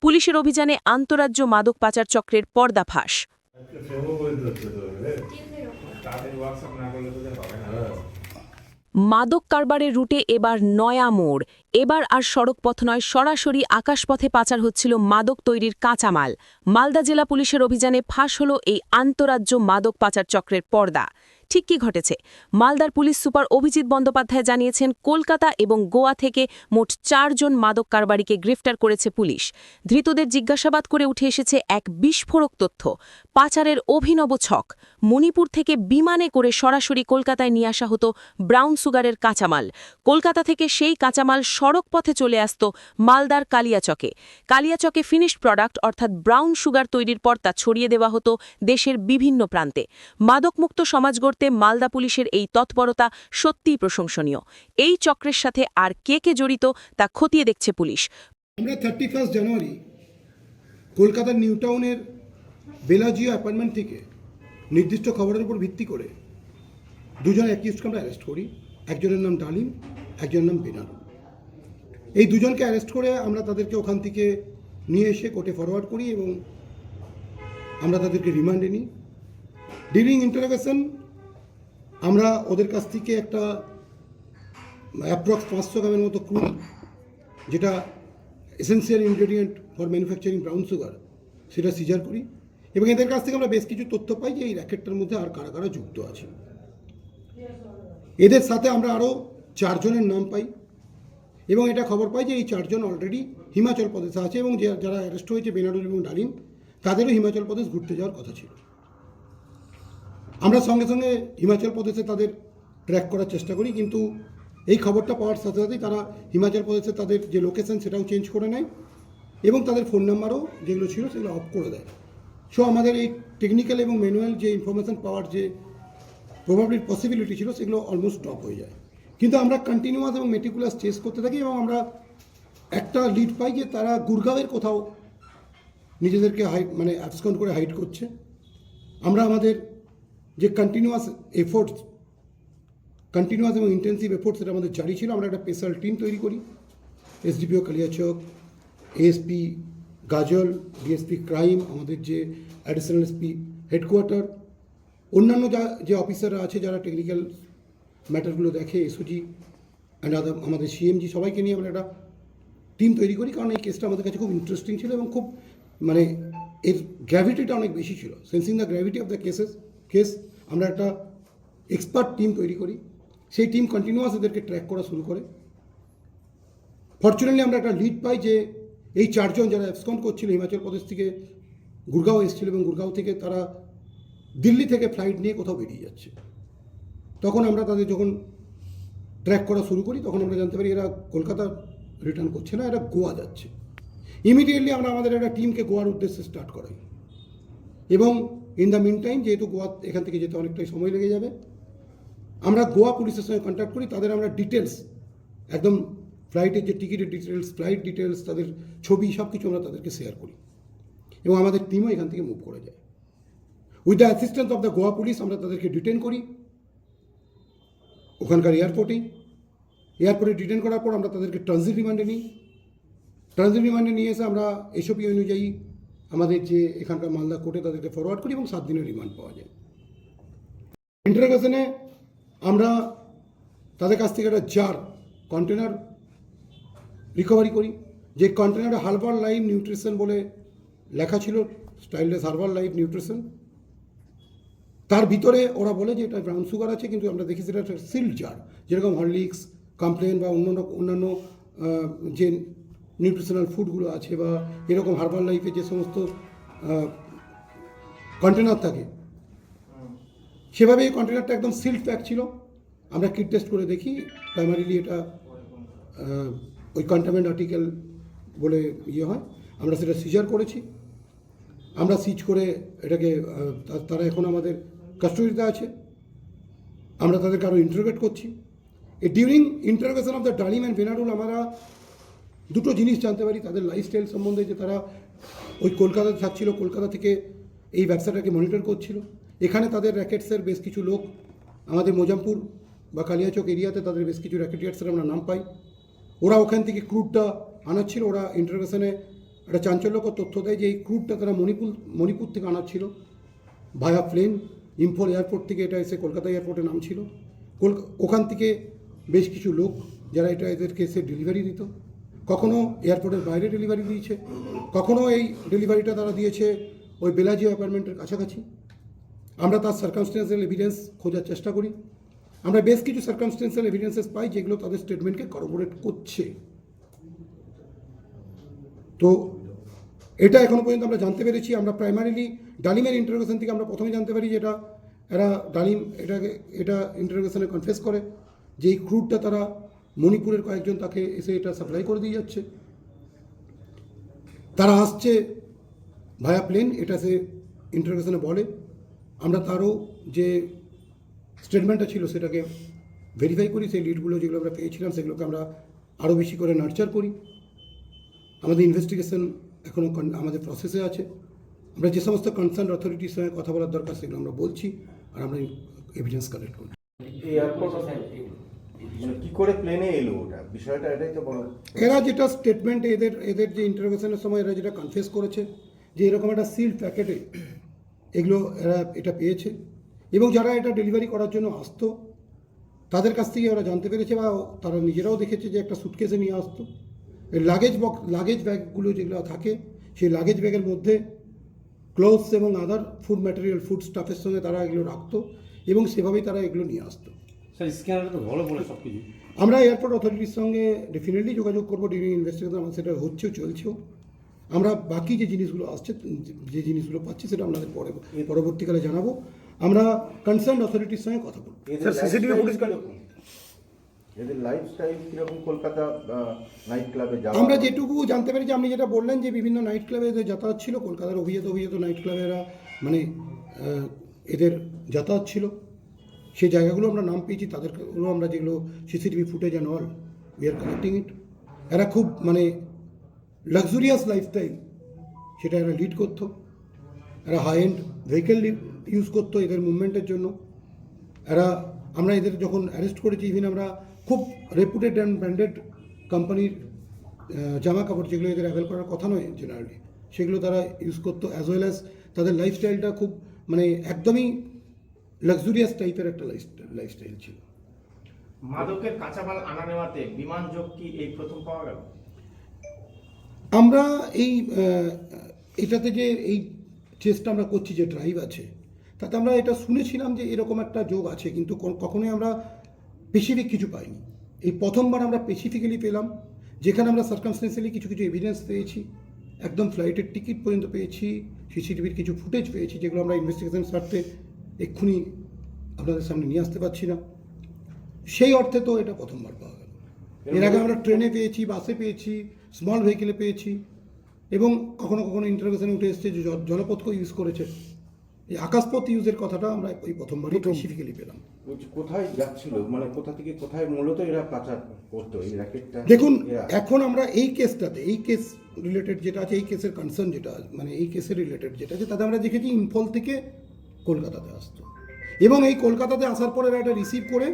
পুলিশের অভিযানে আন্তঃরাজ্য মাদক পাচার চক্রের পর্দাফাঁস। মাদক কারবারের রুটে এবার নয়া মোড়। এবার আর সড়ক পথ নয়, সরাসরি আকাশপথে পাচার হচ্ছিল মাদক তৈরির কাঁচামাল। মালদা জেলা পুলিশের অভিযানে ফাঁস হল এই আন্তঃরাজ্য মাদক পাচার চক্রের পর্দা। ঠিক কি ঘটেছে? মালদার পুলিশ সুপার অভিজিৎ বন্দ্যোপাধ্যায় জানিয়েছেন, কলকাতা এবং গোয়া থেকে মোট 4 জন মাদক কারবারিকে গ্রেফতার করেছে পুলিশ। ধৃতদের জিজ্ঞাসাবাদ করে উঠে এসেছে এক বিস্ফোরক তথ্য। পাচারের অভিনব ছক। মণিপুর থেকে বিমানে করে সরাসরি কলকাতায় নিয়ে আসা হতো ব্রাউন সুগারের কাঁচামাল। কলকাতা থেকে সেই কাঁচামাল সড়ক পথে চলে আসত মালদার কালিয়াচকে। কালিয়াচকে ফিনিশড প্রোডাক্ট অর্থাৎ ব্রাউন সুগার তৈরির পর তা ছড়িয়ে দেওয়া হতো দেশের বিভিন্ন প্রান্তে। মাদকমুক্ত সমাজ গড়তে মালদা পুলিশের এই তৎপরতা সত্যিই প্রশংসনীয়। এই চক্রের সাথে আর কে কে জড়িত তা খতিয়ে দেখছে পুলিশ। আমরা 31 জানুয়ারি কলকাতার নিউ টাউনের বেলাজিও অ্যাপার্টমেন্ট থেকে নির্দিষ্ট খবরের উপর ভিত্তি করে দুজন অ্যাকিউজকে আমরা অ্যারেস্ট করি। একজনের নাম ডালিম, একজনের নাম বেনারু। এই দুজনকে অ্যারেস্ট করে আমরা তাদেরকে ওখান থেকে নিয়ে এসে কোর্টে ফরওয়ার্ড করি এবং আমরা তাদেরকে রিমান্ডে নিই। ডিউরিং ইন্টারোগেশন আমরা ওদের কাছ থেকে একটা অ্যাপ্রক্স 500 গ্রামের মতো ক্রুড, যেটা essential ingredient for manufacturing brown sugar, সেটা সিজার করি এবং এদের কাছ থেকে আমরা বেশ কিছু তথ্য পাই যে এই র্যাকেটটার মধ্যে আর কারা কারা যুক্ত আছে। এদের সাথে আমরা আরও 4 জনের নাম পাই এবং এটা খবর পাই যে এই 4 জন অলরেডি হিমাচল প্রদেশে আছে এবং যারা অ্যারেস্ট হয়েছে বেনারুল এবং ডালিম, তাদেরও হিমাচল প্রদেশ ঘুরতে যাওয়ার কথা ছিল। আমরা সঙ্গে সঙ্গে হিমাচল প্রদেশে তাদের ট্র্যাক করার চেষ্টা করি, কিন্তু এই খবরটা পাওয়ার সাথে সাথেই তারা হিমাচল প্রদেশে তাদের যে লোকেশন সেটাও চেঞ্জ করে নেয় এবং তাদের ফোন নাম্বারও যেগুলো ছিল সেগুলো অফ করে দেয়। সো আমাদের এই টেকনিক্যাল এবং ম্যানুয়াল যে ইনফরমেশান পাওয়ার যে প্রবাবলি পসিবিলিটি ছিল সেগুলো অলমোস্ট স্টপ হয়ে যায়। কিন্তু আমরা কন্টিনিউয়াস এবং মেটিকুলাস চেস করতে থাকি এবং আমরা একটা লিড পাই যে তারা গুরগাঁওয়ের কোথাও নিজেদেরকে অ্যাবসকন্ড করে হাইড করছে। আমরা আমাদের যে কন্টিনিউয়াস এবং ইন্টেন্সিভ এফোর্টস সেটা আমাদের জারি ছিল। আমরা একটা স্পেশাল টিম তৈরি করি। SDPO Kaliachak, ASP Gajol, DSP crime, আমাদের যে অ্যাডিশনাল এসপি হেডকোয়ার্টার, অন্যান্য যে অফিসাররা আছে যারা টেকনিক্যাল ম্যাটারগুলো দেখে, এসওজি অ্যান্ড আমাদের সিএমজি, সবাইকে নিয়ে আমরা একটা টিম তৈরি করি। কারণ এই কেসটা আমাদের কাছে খুব ইন্টারেস্টিং ছিল এবং খুব এর গ্র্যাভিটিটা অনেক বেশি ছিল। Sensing the gravity of the case আমরা একটা এক্সপার্ট টিম তৈরি করি। সেই টিম কন্টিনিউয়াস এদেরকে ট্র্যাক করা শুরু করে। ফর্চুনেটলি আমরা একটা লিড পাই যে এই 4 জন যারা অ্যাবসকন্ড করছিল হিমাচল প্রদেশ থেকে গুরগাঁও এসেছিল এবং গুরগাঁও থেকে তারা দিল্লি থেকে ফ্লাইট নিয়ে কোথাও বেরিয়ে যাচ্ছে। তখন আমরা তাদের যখন ট্র্যাক করা শুরু করি তখন আমরা জানতে পারি এরা কলকাতা রিটার্ন করছে না, এরা গোয়া যাচ্ছে। ইমিডিয়েটলি আমরা আমাদের একটা টিমকে গোয়ার উদ্দেশ্যে স্টার্ট করাই এবং ইন দ্য মিন টাইম, যেহেতু গোয়া এখান থেকে যেতে অনেকটাই সময় লেগে যাবে, আমরা গোয়া পুলিশের সঙ্গে কন্ট্যাক্ট করি। তাদের আমরা ডিটেলস, একদম ফ্লাইটের যে টিকিটের ডিটেলস, ফ্লাইট ডিটেলস, তাদের ছবি, সব কিছু আমরা তাদেরকে শেয়ার করি এবং আমাদের টিমও এখান থেকে মুভ করে যায়। With the assistance of the Goa police আমরা তাদেরকে ডিটেন করি ওখানকার এয়ারপোর্টে ডিটেন করার পর আমরা তাদেরকে ট্রানজিট রিমান্ডে নিই। ট্রানজিট রিমান্ডে নিয়ে এসে আমরা এসওপি অনুযায়ী আমাদের যে এখানকার মালদা কোর্টে তাদেরকে ফরওয়ার্ড করি এবং 7 দিনের রিমান্ড পাওয়া যায়। ইন্টারোগেশনে আমরা তাদের কাছ থেকে একটা জার কন্টেনার রিকভারি করি। যে কন্টেনারে হার্বাল লাইফ নিউট্রিশন বলে লেখা ছিল, স্টাইললেস হার্বাল লাইফ নিউট্রিশন, তার ভিতরে ওরা বলে যে এটা ব্রাউন সুগার আছে, কিন্তু আমরা দেখি সেটা একটা সিল্ড জার, যেরকম হরলিক্স, কমপ্লেন বা অন্যান্য যে নিউট্রিশনাল ফুডগুলো আছে বা এরকম হার্বাল লাইফে যে সমস্ত কন্টেনার থাকে সেভাবে এই কন্টেনারটা একদম সিল্ড প্যাক ছিল। আমরা কিট টেস্ট করে দেখি প্রাইমারিলি এটা ওই কন্টামিনেন্ট আর্টিকেল বলে হয়। আমরা সেটা সিজার করেছি। আমরা সিজ করে এটাকে তারা এখন আমাদের কাস্টোডিতে আছে। আমরা তাদেরকে আরও ইন্টারোগেট করছি। ডিউরিং ইন্টারোগেশন অফ দ্য ডালিম অ্যান্ড বেনারুল আমরা দুটো জিনিস জানতে পারি তাদের লাইফস্টাইল সম্বন্ধে, যে তারা ওই কলকাতাতে থাকছিল, কলকাতা থেকে এই ব্যবসাটাকে মনিটর করছিল। এখানে তাদের র্যাকেটসের বেশ কিছু লোক, আমাদের মোজামপুর বা কালিয়াচক এরিয়াতে তাদের বেশ কিছু র্যাকেটিয়ার্সের আমরা নাম পাই। ওরা ওখান থেকে ক্রুডটা আনাচ্ছিল। ওরা ইন্টারোগেশনে একটা চাঞ্চল্যকর তথ্য দেয় যে এই ক্রুডটা তারা মণিপুর থেকে আনার ছিল ভায়া প্লেন। ইম্ফল এয়ারপোর্ট থেকে এটা এসে কলকাতা এয়ারপোর্টে নামছিল। ওখান থেকে বেশ কিছু লোক যারা এটা এদেরকে এসে ডেলিভারি দিত, কখনও এয়ারপোর্টের বাইরে ডেলিভারি দিয়েছে, কখনও এই ডেলিভারিটা তারা দিয়েছে ওই বেলাজিও অ্যাপার্টমেন্টের কাছাকাছি। আমরা তার সার্কামস্টেন্সিয়াল এভিডেন্স খোঁজার চেষ্টা করি। আমরা বেশ কিছু সার্কামস্টেন্সিয়াল এভিডেন্সেস পাই যেগুলো তাদের স্টেটমেন্টকে করবোরেট করছে। তো এটা এখনও পর্যন্ত আমরা জানতে পেরেছি। আমরা প্রাইমারিলি ডালিমের ইন্টারোগেশন থেকে আমরা প্রথমে জানতে পারি যে ডালিম এটা ইন্টারোগেশনে কনফেস করে যে এই ক্রুডটা তারা মণিপুরের কয়েকজন তাকে এসে এটা সাপ্লাই করে দিয়ে যাচ্ছে। তারা আসছে ভায়া প্লেন, এটা সে ইন্টারোগেশনে বলে। আমরা তারও যে স্টেটমেন্টটা ছিল সেটাকে ভেরিফাই করি। সেই লিডগুলো যেগুলো আমরা পেয়েছিলাম সেগুলোকে আমরা আরও বেশি করে নার্চার করি। আমাদের ইনভেস্টিগেশন এখনও আমাদের প্রসেসে আছে। আমরা যে সমস্ত কনসার্ন অথরিটির সঙ্গে কথা বলার দরকার সেগুলো আমরা বলছি, আর আমরা এভিডেন্স কালেক্ট করি। এয়ারপোর্ট মানে কি করে প্লেনে এলো ওটা বিষয়টা, এটাই তো বড়। এরা যেটা স্টেটমেন্ট এদের যে ইন্টারোগেশনের সময় এরা যেটা কনফেস করেছে যে এরকম একটা সিল প্যাকেটে এগুলো এরা এটা পেয়েছে, এবং যারা এটা ডেলিভারি করার জন্য আসতো তাদের কাছ থেকে ওরা জানতে পেরেছে বা তারা নিজেরাও দেখেছে যে একটা সুটকেসে নিয়ে আসতো। এই লাগেজ ব্যাগগুলো যেগুলো থাকে সেই লাগেজ ব্যাগের মধ্যে ক্লোথস এবং আদার ফুড ম্যাটেরিয়াল, ফুড স্টাফের সঙ্গে তারা এগুলো রাখতো এবং সেভাবেই তারা এগুলো নিয়ে আসতো। স্যার স্ক্যানারটা তো ভালো বলে সব কিছু। আমরা এয়ারপোর্ট অথরিটির সঙ্গে ডেফিনেটলি যোগাযোগ করবো ডিউরিং ইনভেস্টিগেশন। আমার সেটা হচ্ছেও, চলছেও। আমরা বাকি যে জিনিসগুলো আসছে, যে জিনিসগুলো পাচ্ছি সেটা আপনাদের পরবর্তীকালে জানাবো। আমরা কনসার্ন অথরিটির সঙ্গে কথা বলবো। স্যার সিসিটিভি ফুটেজ এদের লাইফস্টাইল কিরকম কলকাতা নাইট ক্লাবে যাওয়া? আমরা যেটুকু জানতে পারি যে আপনি যেটা বললেন যে বিভিন্ন নাইট ক্লাবে এদের যাতায়াত ছিল, কলকাতার অভিজাত নাইট ক্লাবেরা মানে এদের যাতায়াত ছিল। সেই জায়গাগুলো আমরা নাম পেয়েছি, তাদেরগুলো আমরা যেগুলো CCTV footage and all we are collecting it. এরা খুব মানে লাক্সুরিয়াস লাইফস্টাইল সেটা এরা লিড করতো। এরা হাই এন্ড ভেহিকেল ইউজ করতো এদের মুভমেন্টের জন্য। আমরা এদের যখন অ্যারেস্ট করেছি, ইভিন আমরা খুব রেপুটেড অ্যান্ড ব্র্যান্ডেড কোম্পানির জামা কাপড় যেগুলো এদের অ্যাভেল করার কথা নয় জেনারেলি, সেগুলো তারা ইউজ করতো। অ্যাজ ওয়েল অ্যাজ তাদের লাইফস্টাইলটা খুব মানে একদমই লাক্সুরিয়াস টাইপের একটা লাইফস্টাইল ছিল। মাদকের কাঁচামাল আনা নেওয়াতে বিমান যোগ কি এই প্রথম পাওয়া গেল? আমরা এটাতে যে এই চেষ্টা আমরা করছি, যে ড্রাইভ আছে, তাতে আমরা এটা শুনেছিলাম যে এরকম একটা যোগ আছে, কিন্তু কখনোই আমরা স্পেসিফিক কিছু পাইনি। এই প্রথমবার আমরা স্পেসিফিক্যালি পেলাম, যেখানে আমরা সার্কামস্টেন্সিয়ালি কিছু এভিডেন্স পেয়েছি, একদম ফ্লাইটের টিকিট পর্যন্ত পেয়েছি, সিসিটিভির কিছু ফুটেজ পেয়েছি, যেগুলো আমরা ইনভেস্টিগেশন স্বার্থে এক্ষুনি আপনাদের সামনে নিয়ে আসতে পারছি না। সেই অর্থে তো এটা প্রথমবার পাওয়া গেল। এর আগে আমরা ট্রেনে পেয়েছি, বাসে পেয়েছি, স্মল ভেহিকেলে পেয়েছি, এবং কখনো কখনো ইন্টারভেশনে উঠে এসছে যে জলপথকেও ইউজ করেছে। এই আকাশপথ ইউজের কথাটা আমরা ওই প্রথমবারই স্পেসিফিক্যালি পেলাম। কোথায় যাচ্ছিল, মানে কোথা থেকে কোথায় মূলত এরা পাচার করতো এই র্যাকেটটা? দেখুন, এখন আমরা এই কেসটাতে, এই কেস রিলেটেড যেটা আছে, এই কেসের কনসার্ন যেটা মানে এই কেসের রিলেটেড যেটা আছে, তাতে আমরা দেখেছি ইম্ফল থেকে কলকাতাতে আসতো, এবং এই কলকাতাতে আসার পর এরা এটা রিসিভ করে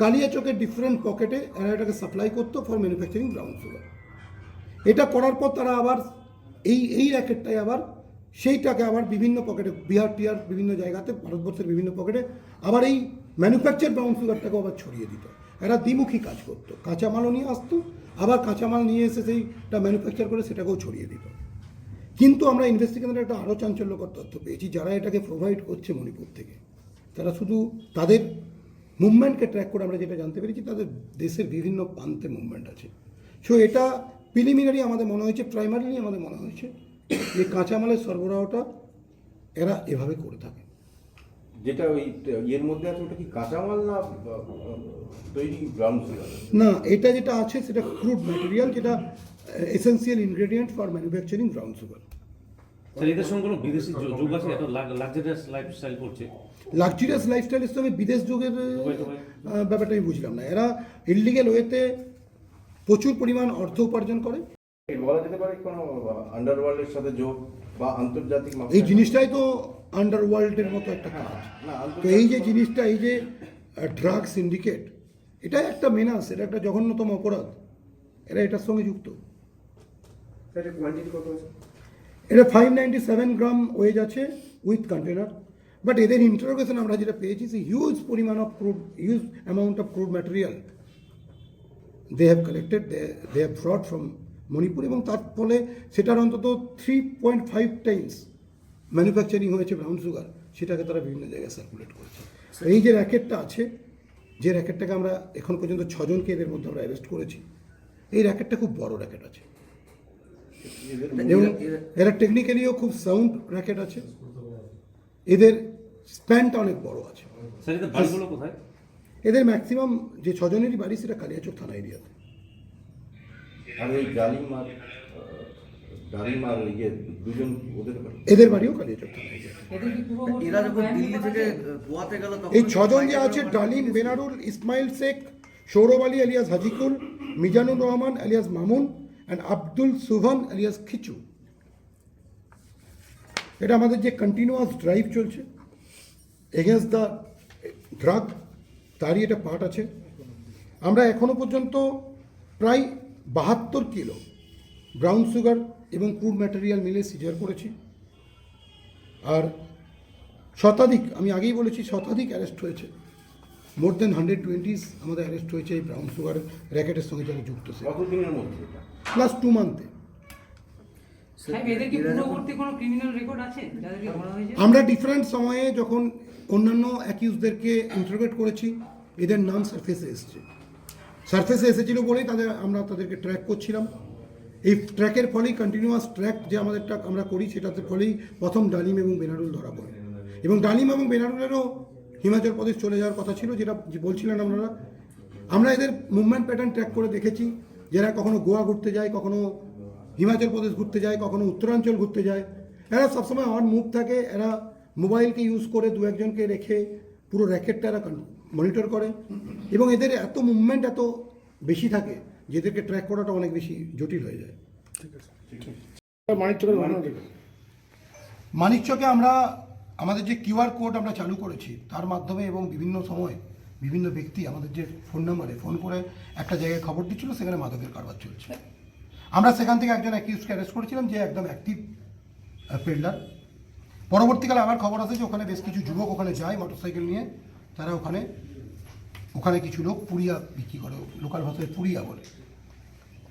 কালিয়াচকের ডিফারেন্ট পকেটে এরা এটাকে সাপ্লাই করতো ফর ম্যানুফ্যাকচারিং ব্রাউন সুগার। এটা করার পর তারা আবার এই র্যাকেটটাই আবার সেইটাকে আবার বিভিন্ন পকেটে, বিহার টিহার বিভিন্ন জায়গাতে, ভারতবর্ষের বিভিন্ন পকেটে আবার এই ম্যানুফ্যাকচার ব্রাউন সুগারটাকেও আবার ছড়িয়ে দিত। এরা দ্বিমুখী কাজ করতো, কাঁচামালও নিয়ে আসতো, আবার কাঁচামাল নিয়ে এসে সেইটা ম্যানুফ্যাকচার করে সেটাকেও ছড়িয়ে দিত। কিন্তু আমরা ইনভেস্টিগেশনের একটা আরও চাঞ্চল্যকর তথ্য পেয়েছি, যারা এটাকে প্রোভাইড করছে মণিপুর থেকে, তারা শুধু তাদের মুভমেন্টকে ট্র্যাক করে আমরা যেটা জানতে পেরেছি, তাদের দেশের বিভিন্ন প্রান্তে মুভমেন্ট আছে। সো এটা প্রিলিমিনারি আমাদের মনে হয়েছে, প্রাইমারিলি আমাদের মনে হয়েছে যে কাঁচামালের সরবরাহটা এরা এভাবে করে থাকে। যেটা ওই এর মধ্যে আছে ওটা কি কাঁচামাল না তৈরি ব্রাউন সুগার? না, এটা যেটা আছে সেটা ক্রুড ম্যাটেরিয়াল, যেটা essential ingredient for manufacturing brown sugar. Sir এদের সঙ্গে কোনো বিদেশি যোগ আছে? এত লাক্সারিয়াস লাইফস্টাইল করছে। লাক্সারিয়াস লাইফস্টাইলের সঙ্গে বিদেশ যুগের ব্যাপারটা আমি বুঝলাম না। এরা ইললিগেল ওয়েতে প্রচুর পরিমাণ অর্থ উপার্জন করে। বলা যেতে পারে কোনো আন্ডারওয়ার্ল্ডের সাথে যোগ বা আন্তর্জাতিক এই জিনিসটাই তো আন্ডারওয়ার্ল্ডের মতো একটা কাজ। তো এই যে জিনিসটা, এই যে ড্রাগ সিন্ডিকেট, এটা একটা মেনাস, এটা একটা জঘন্যতম অপরাধ। এরা এটার সঙ্গে যুক্ত। এটা 597 গ্রাম ওয়েজ আছে উইথ কন্টেনার। বাট এদের ইন্টারোগেশন আমরা যেটা পেয়েছি হিউজ পরিমাণ of crude, huge amount of crude material they have collected, they have brought from Manipur, এবং তার ফলে সেটার অন্তত 3.5 টাইমস ম্যানুফ্যাকচারিং হয়েছে ব্রাউন সুগার, সেটাকে তারা বিভিন্ন জায়গায় সার্কুলেট করেছে। এই যে র্যাকেটটা আছে, যে র্যাকেটটাকে আমরা এখন পর্যন্ত 6 জনকে এদের মধ্যে আমরা অ্যারেস্ট করেছি, এই র্যাকেটটা খুব বড় র্যাকেট আছে এবং এরা টেকনিক্যালিও খুব সাউন্ড র্যাকেট আছে, এদের স্প্যানটা অনেক বড় আছে। স্যার এদের বাড়িগুলো কোথায়? এদের ম্যাক্সিমাম যে 6 জনেরই বাড়ি সেটা কালিয়াচক থানা এরিয়াতে। আর এই ডালিম আর ইয়ে দুজন ওদের বাড়ি? এদের বাড়িও কালিয়াচক থানা এরিয়াতে। এরা যখন দিল্লি থেকে গোয়াতে গেল তখন এই 6 জন যে আছে, Dalim, Benarul, Ismail Sheikh, Sourav Ali alias Hajikul, Mizanur Rahman alias Mamun and Abdul Subhan alias Khichu. এটা আমাদের যে কন্টিনিউয়াস ড্রাইভ চলছে এগেনস্ট দ্য ড্রাগ, তারই এটা পার্ট আছে। আমরা এখনো পর্যন্ত প্রায় 72 কিলো ব্রাউন সুগার এবং ক্রুড ম্যাটেরিয়াল মিলে সিজার করেছি। আর শতাধিক, আমি আগেই বলেছি, শতাধিক অ্যারেস্ট হয়েছে। মোর দেন 120 আমাদের অ্যারেস্ট হয়েছে এই ব্রাউন সুগার র্যাকেটের সঙ্গে যারা যুক্ত ছিল কতদিনের মধ্যে এটা? প্লাস 2 মান্থে। সাহেব, এদের কি পূর্ববর্তী কোনো ক্রিমিনাল রেকর্ড আছে যাদেরকে ধরা হয়েছে? আমরা ডিফারেন্ট সময়ে যখন অন্যান্য অ্যাকিউজদেরকে ইন্টারোগেট করেছি, এদের নাম সারফেসে এসেছিল বলেই আমরা তাদেরকে ট্র্যাক করছিলাম। এই ট্র্যাকের ফলেই, কন্টিনিউয়াস ট্র্যাক যে আমাদেরটা আমরা করি, সেটাতে ফলেই প্রথম ডালিম এবং বেনারুল ধরা পড়ে। এবং ডালিম এবং বেনারুলেরও হিমাচল প্রদেশ চলে যাওয়ার কথা ছিল, যেটা বলছিলেন আপনারা। আমরা এদের মুভমেন্ট প্যাটার্ন ট্র্যাক করে দেখেছি, যারা কখনো গোয়া ঘুরতে যায়, কখনো হিমাচল প্রদেশ ঘুরতে যায়, কখনো উত্তরাঞ্চল ঘুরতে যায়। এরা সবসময় অন মুভ থাকে, এরা মোবাইলকে ইউজ করে 2-1 জনকে রেখে পুরো র্যাকেটটা এরা মনিটর করে, এবং এদের এত মুভমেন্ট এত বেশি থাকে যে এদেরকে ট্র্যাক করাটা অনেক বেশি জটিল হয়ে যায়। মানিকচকে আমরা আমাদের যে কিউআর কোড আমরা চালু করেছি তার মাধ্যমে, এবং বিভিন্ন সময় বিভিন্ন ব্যক্তি আমাদের যে ফোন নাম্বারে ফোন করে একটা জায়গায় খবর দিচ্ছিল সেখানে মাদকের কারবার চলছে, আমরা সেখান থেকে একজন অ্যাকিউজকে অ্যারেস্ট করেছিলাম যে একদম অ্যাক্টিভ পেডলার। পরবর্তীকালে আবার খবর আসে যে ওখানে বেশ কিছু যুবক ওখানে যায় মোটরসাইকেল নিয়ে, তারা ওখানে কিছু লোক পুড়িয়া বিক্রি করে, লোকাল ভাষায় পুড়িয়া বলে।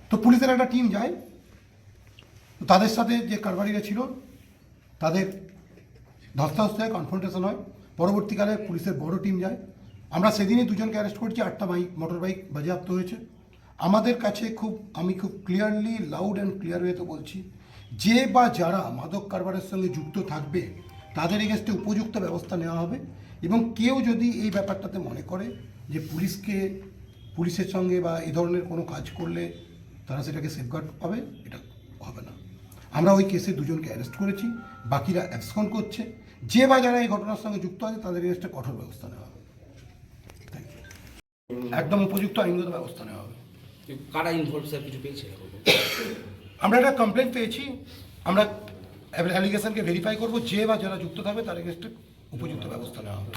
তো পুলিশের একটা টিম যায়, তো তাদের সাথে যে কারবারিরা ছিল তাদের ধস্তাধস্তি হয়, কনফ্রন্টেশন হয়। পরবর্তীকালে পুলিশের বড় টিম যায়। আমরা সেদিনই 2 জনকে অ্যারেস্ট করেছি, 8টা মোটর বাইক বাজেয়াপ্ত হয়েছে। আমাদের কাছে আমি খুব ক্লিয়ারলি, লাউড অ্যান্ড ক্লিয়ার ওয়েতে বলছি, যে বা যারা মাদক কারবারের সঙ্গে যুক্ত থাকবে তাদের এগেনস্টে উপযুক্ত ব্যবস্থা নেওয়া হবে। এবং কেউ যদি এই ব্যাপারটাতে মনে করে যে পুলিশের সঙ্গে বা এই ধরনের কোনো কাজ করলে তারা সেটাকে সেফগার্ড পাবে, এটা হবে না। আমরা ওই কেসে 2 জনকে অ্যারেস্ট করেছি, বাকিরা অ্যাবসকন্ড করছে। যে বা যারা এই ঘটনার সঙ্গে যুক্ত আছে তাদের এগেনস্টে কঠোর ব্যবস্থা নেওয়া হবে। একদম উপযুক্ত আইনগত ব্যবস্থা নেওয়া হবে। কারা ইনভলভ স্যার কিছু পেয়েছে? আমরা একটা কমপ্লেন পেয়েছি, আমরা অ্যালিগেশনকে ভেরিফাই করব, যে বা যারা যুক্ত থাকবে তার এগেনস্টে উপযুক্ত ব্যবস্থা নেওয়া হবে।